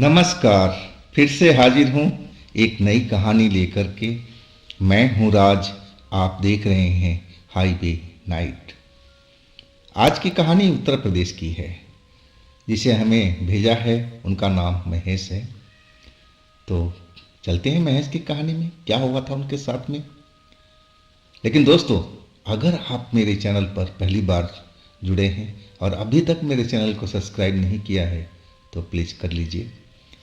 नमस्कार। फिर से हाजिर हूँ एक नई कहानी लेकर के। मैं हूँ राज। आप देख रहे हैं हाईवे नाइट। आज की कहानी उत्तर प्रदेश की है। जिसे हमें भेजा है उनका नाम महेश है। तो चलते हैं महेश की कहानी में, क्या हुआ था उनके साथ में। लेकिन दोस्तों, अगर आप मेरे चैनल पर पहली बार जुड़े हैं और अभी तक मेरे चैनल को सब्सक्राइब नहीं किया है तो प्लीज़ कर लीजिए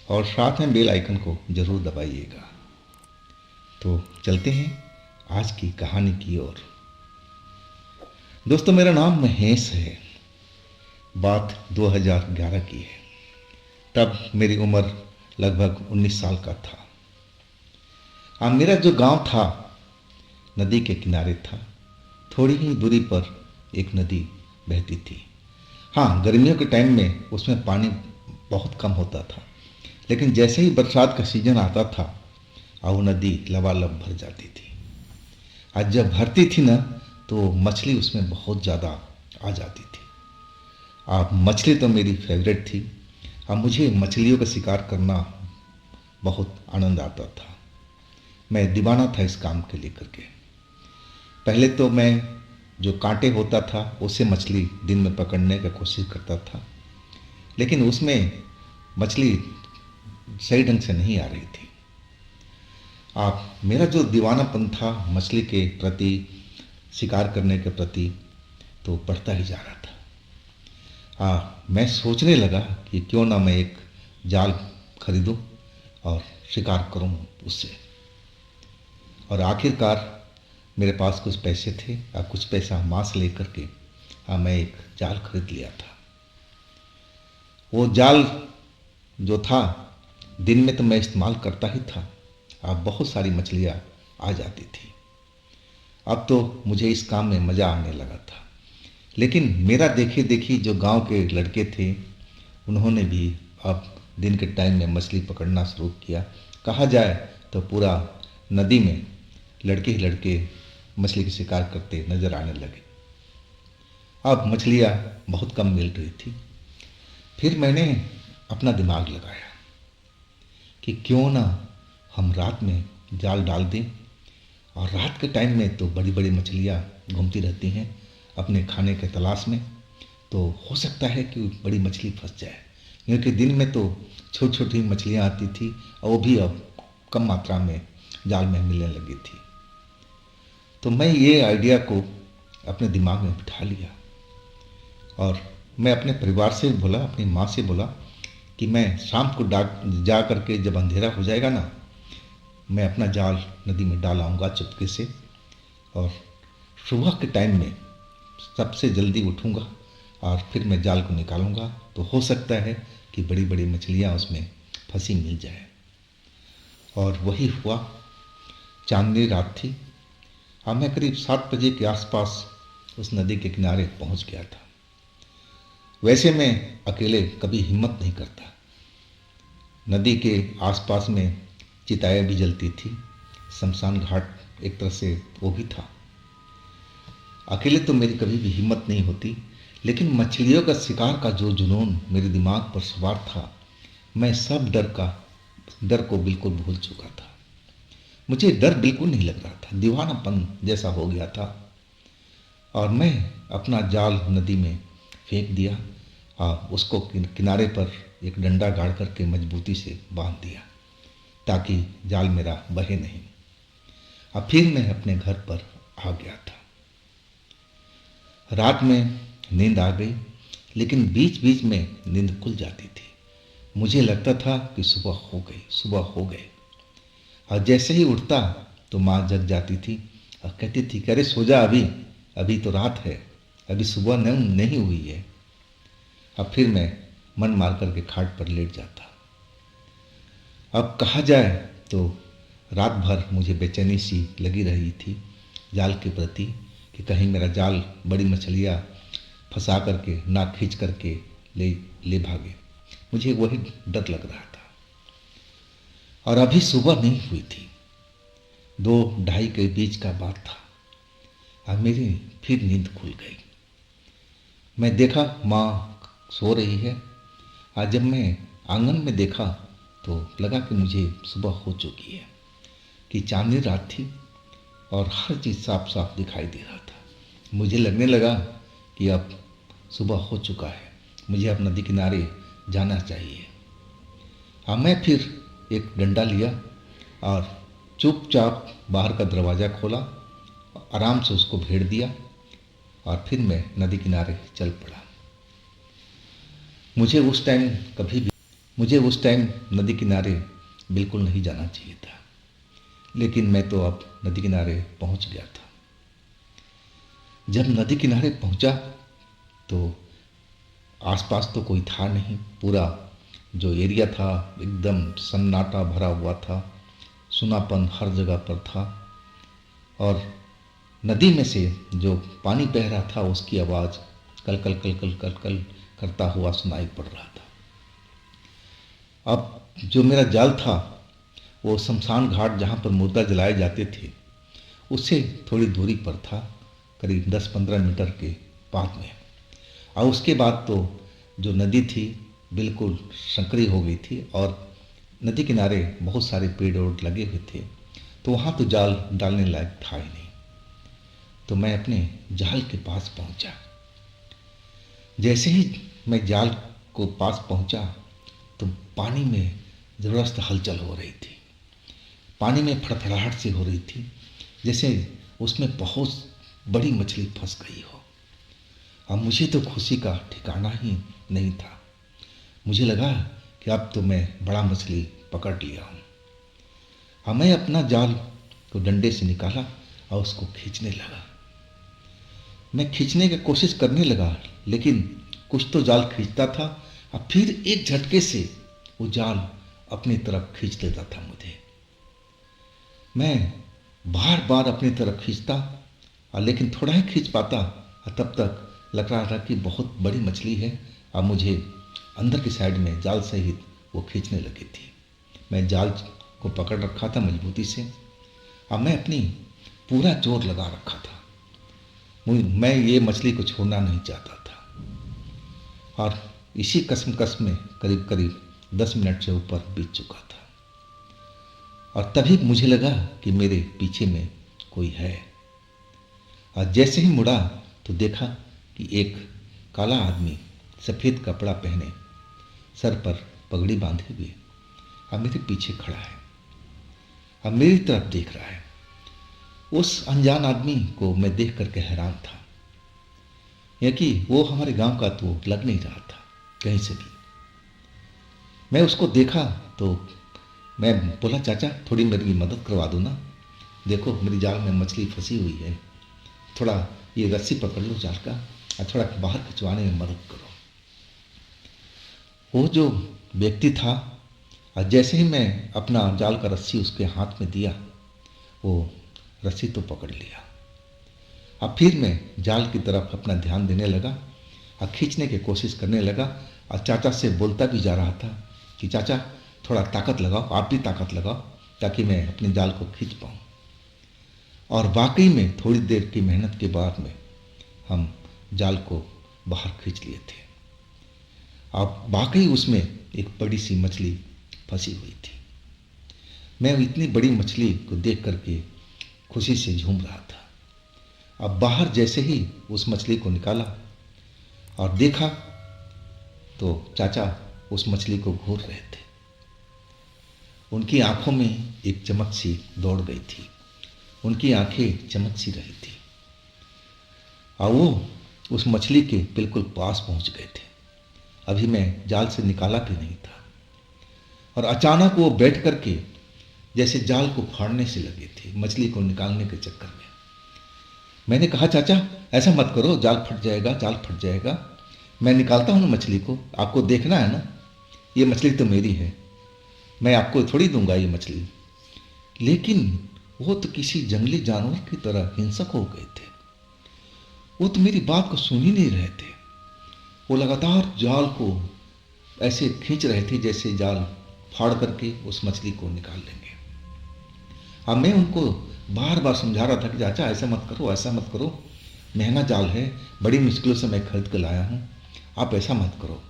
और साथ में बेल आइकन को ज़रूर दबाइएगा। तो चलते हैं आज की कहानी की ओर। दोस्तों, मेरा नाम महेश है। बात 2011 की है। तब मेरी उम्र लगभग 19 साल का था। मेरा जो गांव था नदी के किनारे था। थोड़ी ही दूरी पर एक नदी बहती थी। हाँ, गर्मियों के टाइम में उसमें पानी बहुत कम होता था, लेकिन जैसे ही बरसात का सीजन आता था वो नदी लबालब भर जाती थी। आज जब भरती थी ना, तो मछली उसमें बहुत ज़्यादा आ जाती थी। मछली तो मेरी फेवरेट थी। मुझे मछलियों का शिकार करना बहुत आनंद आता था। मैं दीवाना था इस काम के लेकर के। पहले तो मैं जो कांटे होता था उससे मछली दिन में पकड़ने का कोशिश करता था, लेकिन उसमें मछली सही ढंग से नहीं आ रही थी। मेरा जो दीवानापन था मछली के प्रति, शिकार करने के प्रति, तो बढ़ता ही जा रहा था। मैं सोचने लगा कि क्यों ना मैं एक जाल खरीदूं और शिकार करूं उससे। और आखिरकार मेरे पास कुछ पैसे थे और कुछ पैसा माँ से लेकर के मैं एक जाल खरीद लिया था। वो जाल जो था, दिन में तो मैं इस्तेमाल करता ही था। बहुत सारी मछलियाँ आ जाती थी। अब तो मुझे इस काम में मज़ा आने लगा था। लेकिन मेरा देखी देखी जो गांव के लड़के थे, उन्होंने भी अब दिन के टाइम में मछली पकड़ना शुरू किया। कहा जाए तो पूरा नदी में लड़के ही लड़के मछली की शिकार करते नजर आने लगे। अब मछलियाँ बहुत कम मिल रही थी। फिर मैंने अपना दिमाग लगाया कि क्यों ना हम रात में जाल डाल दें। और रात के टाइम में तो बड़ी बड़ी मछलियाँ घूमती रहती हैं अपने खाने के तलाश में। तो हो सकता है कि बड़ी मछली फंस जाए, क्योंकि दिन में तो छोटी छोटी मछलियाँ आती थी और वो भी अब कम मात्रा में जाल में मिलने लगी थी। तो मैं ये आइडिया को अपने दिमाग में बिठा लिया और मैं अपने परिवार से बोला, अपनी माँ से बोला कि मैं शाम को जा करके जब अंधेरा हो जाएगा ना, मैं अपना जाल नदी में डाल आऊँगा चुपके से। और सुबह के टाइम में सबसे जल्दी उठूँगा और फिर मैं जाल को निकालूंगा, तो हो सकता है कि बड़ी बड़ी मछलियाँ उसमें फंसी मिल जाए। और वही हुआ। चांदनी रात थी। मैं करीब 7 बजे के आसपास उस नदी के किनारे पहुंच गया था। वैसे मैं अकेले कभी हिम्मत नहीं करता। नदी के आसपास में चिताएं भी जलती थी। शमशान घाट एक तरह से वो भी था। अकेले तो मेरी कभी भी हिम्मत नहीं होती, लेकिन मछलियों का शिकार का जो जुनून मेरे दिमाग पर सवार था, मैं सब डर को बिल्कुल भूल चुका था। मुझे डर बिल्कुल नहीं लग रहा था, दीवानापन जैसा हो गया था। और मैं अपना जाल नदी में फेंक दिया और उसको किनारे पर एक डंडा गाड़ करके मजबूती से बांध दिया ताकि जाल मेरा बहे नहीं। अब फिर मैं अपने घर पर आ गया था। रात में नींद आ गई, लेकिन बीच बीच में नींद खुल जाती थी। मुझे लगता था कि सुबह हो गई, सुबह हो गई। और जैसे ही उठता तो माँ जग जाती थी और कहती थी कि अरे सो जा, अभी अभी तो रात है, अभी सुबह नहीं हुई है। अब फिर मैं मन मार करके खाट पर लेट जाता। अब कहा जाए तो रात भर मुझे बेचैनी सी लगी रही थी जाल के प्रति, कि कहीं मेरा जाल बड़ी मछलियाँ फंसा करके ना खींच करके ले ले भागे। मुझे वही डर लग रहा था। और अभी सुबह नहीं हुई थी, 2-2:30 के बीच का बात था। अब मेरी फिर नींद खुल गई। मैं देखा माँ सो रही है। आज जब मैं आंगन में देखा तो लगा कि मुझे सुबह हो चुकी है, कि चांदनी रात थी और हर चीज़ साफ साफ दिखाई दे रहा था। मुझे लगने लगा कि अब सुबह हो चुका है, मुझे अब नदी किनारे जाना चाहिए। हाँ, मैं फिर एक डंडा लिया और चुपचाप बाहर का दरवाज़ा खोला, आराम से उसको भेड़ दिया और फिर मैं नदी किनारे चल पड़ा। मुझे उस टाइम कभी भी मुझे उस टाइम नदी किनारे बिल्कुल नहीं जाना चाहिए था, लेकिन मैं तो अब नदी किनारे पहुंच गया था। जब नदी किनारे पहुंचा तो आसपास तो कोई था नहीं, पूरा जो एरिया था एकदम सन्नाटा भरा हुआ था, सुनापन हर जगह पर था और नदी में से जो पानी बह रहा था उसकी आवाज़ कल कल कल कल कल कल करता हुआ सुनाई पड़ रहा था। अब जो मेरा जाल था वो शमशान घाट जहाँ पर मुर्दा जलाए जाते थे उससे थोड़ी दूरी पर था, करीब 10-15 मीटर के पास में। और उसके बाद तो जो नदी थी बिल्कुल संकरी हो गई थी और नदी किनारे बहुत सारे पेड़ ओड़ लगे हुए थे, तो वहाँ तो जाल डालने लायक था ही नहीं। तो मैं अपने जाल के पास पहुँचा। जैसे ही मैं जाल को पास पहुँचा तो पानी में ज़बरदस्त हलचल हो रही थी, पानी में फड़फड़ाहट सी हो रही थी, जैसे उसमें बहुत बड़ी मछली फंस गई हो। अब मुझे तो खुशी का ठिकाना ही नहीं था। मुझे लगा कि अब तो मैं बड़ा मछली पकड़ लिया हूँ। अब मैं अपना जाल को डंडे से निकाला और उसको खींचने लगा। मैं खींचने की कोशिश करने लगा, लेकिन कुछ तो जाल खींचता था और फिर एक झटके से वो जाल अपनी तरफ खींच लेता था मुझे। मैं बार बार अपनी तरफ खींचता और लेकिन थोड़ा ही खींच पाता और तब तक लग रहा था कि बहुत बड़ी मछली है। अब मुझे अंदर की साइड में जाल सहित वो खींचने लगी थी। मैं जाल को पकड़ रखा था मजबूती से और मैं अपनी पूरा जोर लगा रखा था। मैं ये मछली को छोड़ना नहीं चाहता था और इसी कसम में करीब करीब 10 मिनट से ऊपर बीत चुका था और तभी मुझे लगा कि मेरे पीछे में कोई है। और जैसे ही मुड़ा तो देखा कि एक काला आदमी सफ़ेद कपड़ा पहने, सर पर पगड़ी बांधे हुए अब मेरे पीछे खड़ा है, अब मेरी तरफ देख रहा है। उस अनजान आदमी को मैं देख करके हैरान था, यह कि वो हमारे गांव का तो लग नहीं रहा था कहीं से भी। मैं उसको देखा तो मैं बोला, चाचा थोड़ी मेरी मदद करवा दो ना, देखो मेरी जाल में मछली फंसी हुई है, थोड़ा ये रस्सी पकड़ लो जाल का और थोड़ा बाहर खिंचवाने में मदद करो। वो जो व्यक्ति था और जैसे ही मैं अपना जाल का रस्सी उसके हाथ में दिया, वो रस्सी तो पकड़ लिया। अब फिर मैं जाल की तरफ अपना ध्यान देने लगा और खींचने की कोशिश करने लगा और चाचा से बोलता भी जा रहा था कि चाचा थोड़ा ताकत लगाओ, आप भी ताकत लगाओ ताकि मैं अपने जाल को खींच पाऊँ। और वाकई में थोड़ी देर की मेहनत के बाद में हम जाल को बाहर खींच लिए थे। अब वाकई उसमें एक बड़ी सी मछली फंसी हुई थी। मैं इतनी बड़ी मछली को देख करके खुशी से झूम रहा था। अब बाहर जैसे ही उस मछली को निकाला और देखा तो चाचा उस मछली को घूर रहे थे। उनकी आंखों में एक चमक सी दौड़ गई थी, उनकी आंखें चमक सी रही थी और वो उस मछली के बिल्कुल पास पहुंच गए थे। अभी मैं जाल से निकाला भी नहीं था और अचानक वो बैठ करके जैसे जाल को फाड़ने से लगे थे मछली को निकालने के चक्कर में। मैंने कहा, चाचा ऐसा मत करो, जाल फट जाएगा, जाल फट जाएगा। मैं निकालता हूँ ना मछली को, आपको देखना है ना, ये मछली तो मेरी है, मैं आपको थोड़ी दूंगा ये मछली। लेकिन वो तो किसी जंगली जानवर की तरह हिंसक हो गए थे। वो तो मेरी बात को सुन ही नहीं रहे थे। वो लगातार जाल को ऐसे खींच रहे थे जैसे जाल फाड़ करके उस मछली को निकाल लेंगे। अब मैं उनको बार बार समझा रहा था कि चाचा ऐसा मत करो, ऐसा मत करो, महंगा जाल है, बड़ी मुश्किलों से मैं खरीद कर लाया हूँ, आप ऐसा मत करो।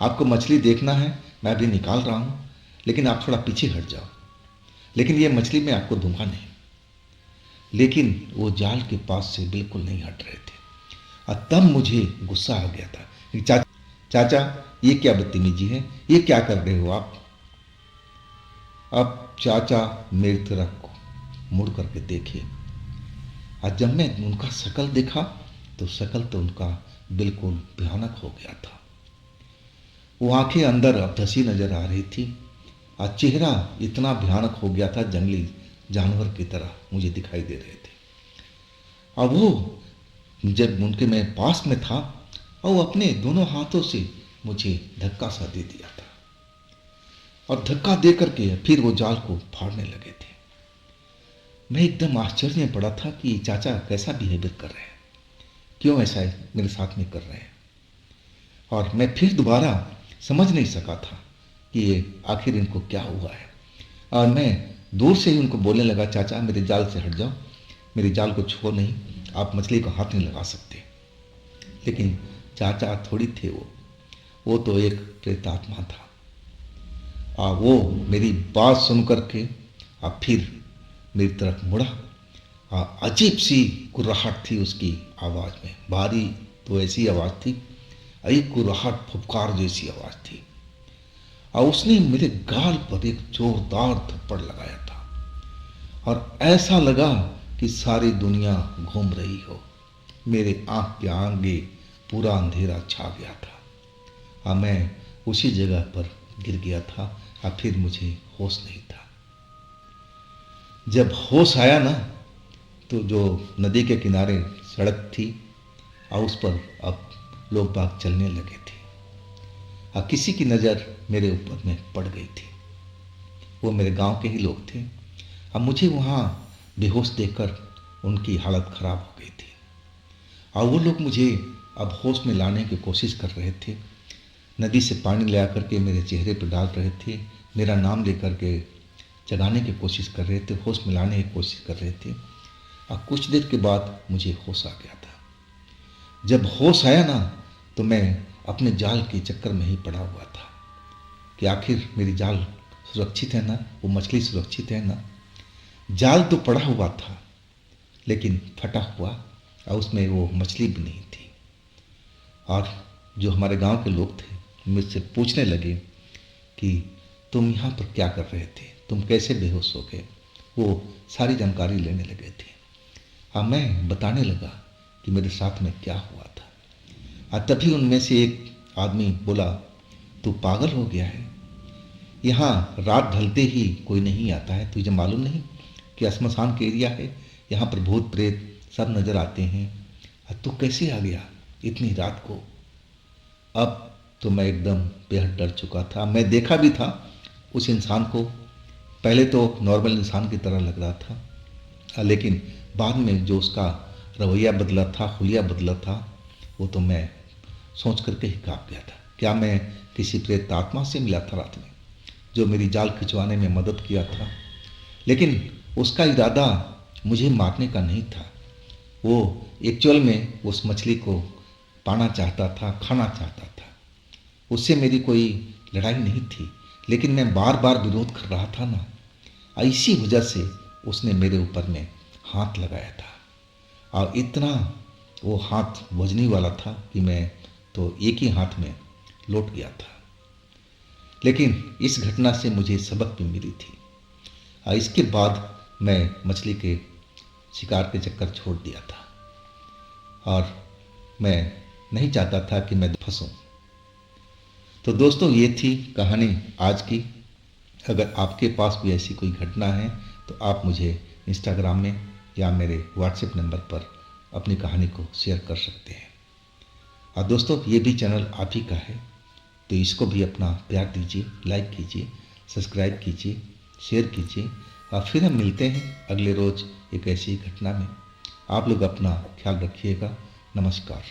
आपको मछली देखना है, मैं अभी निकाल रहा हूँ, लेकिन आप थोड़ा पीछे हट जाओ। लेकिन ये मछली में आपको दूंगा नहीं। लेकिन वो जाल के पास से बिल्कुल नहीं हट रहे थे। और तब मुझे गुस्सा आ गया था कि चाचा, ये क्या बदतमीजी है, ये क्या कर रहे हो आप। अब चाचा मेरी तरफ मुड़ करके देखे, और जब मैं उनका शकल देखा तो शकल तो उनका बिल्कुल भयानक हो गया था। वो आंखें अंदर अब धसी नजर आ रही थी, और चेहरा इतना भयानक हो गया था, जंगली जानवर की तरह मुझे दिखाई दे रहे थे। और वो जब उनके मैं पास में था, और वो अपने दोनों हाथों से मुझे धक्का सा दे दिया था, और धक्का दे करके फिर वो जाल को फाड़ने लगे थे। मैं एकदम आश्चर्य में पड़ा था कि चाचा कैसा बिहेवियर कर रहे हैं, क्यों ऐसा मेरे साथ में कर रहे हैं। और मैं फिर दोबारा समझ नहीं सका था कि ये आखिर इनको क्या हुआ है। और मैं दूर से ही उनको बोलने लगा, चाचा मेरे जाल से हट जाओ, मेरे जाल को छुओ नहीं, आप मछली को हाथ नहीं लगा सकते। लेकिन चाचा थोड़ी थे वो तो एक प्रेतात्मा था। और वो मेरी बात सुन करके और फिर मेरी तरफ मुड़ा, और अजीब सी कुर्राहट थी उसकी आवाज़ में, भारी तो ऐसी आवाज़ थी, एक कुर्राहट फुफकार जैसी आवाज़ थी। और उसने मेरे गाल पर एक जोरदार थप्पड़ लगाया था, और ऐसा लगा कि सारी दुनिया घूम रही हो। मेरे आंख के आगे पूरा अंधेरा छा गया था, और मैं उसी जगह पर गिर गया था, और फिर मुझे होश नहीं था। जब होश आया ना, तो जो नदी के किनारे सड़क थी, और उस पर अब लोग बाग चलने लगे थे, और किसी की नज़र मेरे ऊपर में पड़ गई थी। वो मेरे गांव के ही लोग थे। अब मुझे वहाँ बेहोश देखकर उनकी हालत ख़राब हो गई थी, और वो लोग मुझे अब होश में लाने की कोशिश कर रहे थे। नदी से पानी ले आकर के मेरे चेहरे पर डाल रहे थे, मेरा नाम लेकर के जगाने की कोशिश कर रहे थे, होश में लाने की कोशिश कर रहे थे। और कुछ देर के बाद मुझे होश आ गया था। जब होश आया ना, तो मैं अपने जाल के चक्कर में ही पड़ा हुआ था कि आखिर मेरी जाल सुरक्षित है ना, वो मछली सुरक्षित है ना। जाल तो पड़ा हुआ था, लेकिन फटा हुआ, और उसमें वो मछली भी नहीं थी। और जो हमारे गांव के लोग थे मुझसे पूछने लगे कि तुम यहाँ पर क्या कर रहे थे, तुम कैसे बेहोश हो गए। वो सारी जानकारी लेने लगे थे, और मैं बताने लगा कि मेरे साथ में क्या हुआ था। और तभी उनमें से एक आदमी बोला, तू पागल हो गया है, यहाँ रात ढलते ही कोई नहीं आता है, तुझे मालूम नहीं कि श्मशान का एरिया है, यहाँ पर भूत प्रेत सब नज़र आते हैं, और तू कैसे आ गया इतनी रात को। अब तो मैं एकदम बेहद डर चुका था। मैं देखा भी था उस इंसान को, पहले तो नॉर्मल इंसान की तरह लग रहा था, लेकिन बाद में जो उसका रवैया बदला था, हुलिया बदला था, वो तो मैं सोच करके ही काँप गया था। क्या मैं किसी प्रेत आत्मा से मिला था रात में, जो मेरी जाल खिंचवाने में मदद किया था। लेकिन उसका इरादा मुझे मारने का नहीं था, वो एक्चुअल में उस मछली को पाना चाहता था, खाना चाहता था। उससे मेरी कोई लड़ाई नहीं थी, लेकिन मैं बार बार विरोध कर रहा था ना, इसी वजह से उसने मेरे ऊपर में हाथ लगाया था। और इतना वो हाथ वजनी वाला था कि मैं तो एक ही हाथ में लौट गया था। लेकिन इस घटना से मुझे सबक भी मिली थी, और इसके बाद मैं मछली के शिकार के चक्कर छोड़ दिया था, और मैं नहीं चाहता था कि मैं फंसूं। तो दोस्तों, ये थी कहानी आज की। अगर आपके पास भी ऐसी कोई घटना है तो आप मुझे इंस्टाग्राम में या मेरे व्हाट्सएप नंबर पर अपनी कहानी को शेयर कर सकते हैं। और दोस्तों, ये भी चैनल आप ही का है, तो इसको भी अपना प्यार दीजिए, लाइक कीजिए, सब्सक्राइब कीजिए, शेयर कीजिए। और फिर हम मिलते हैं अगले रोज़ एक ऐसी घटना में। आप लोग अपना ख्याल रखिएगा। नमस्कार।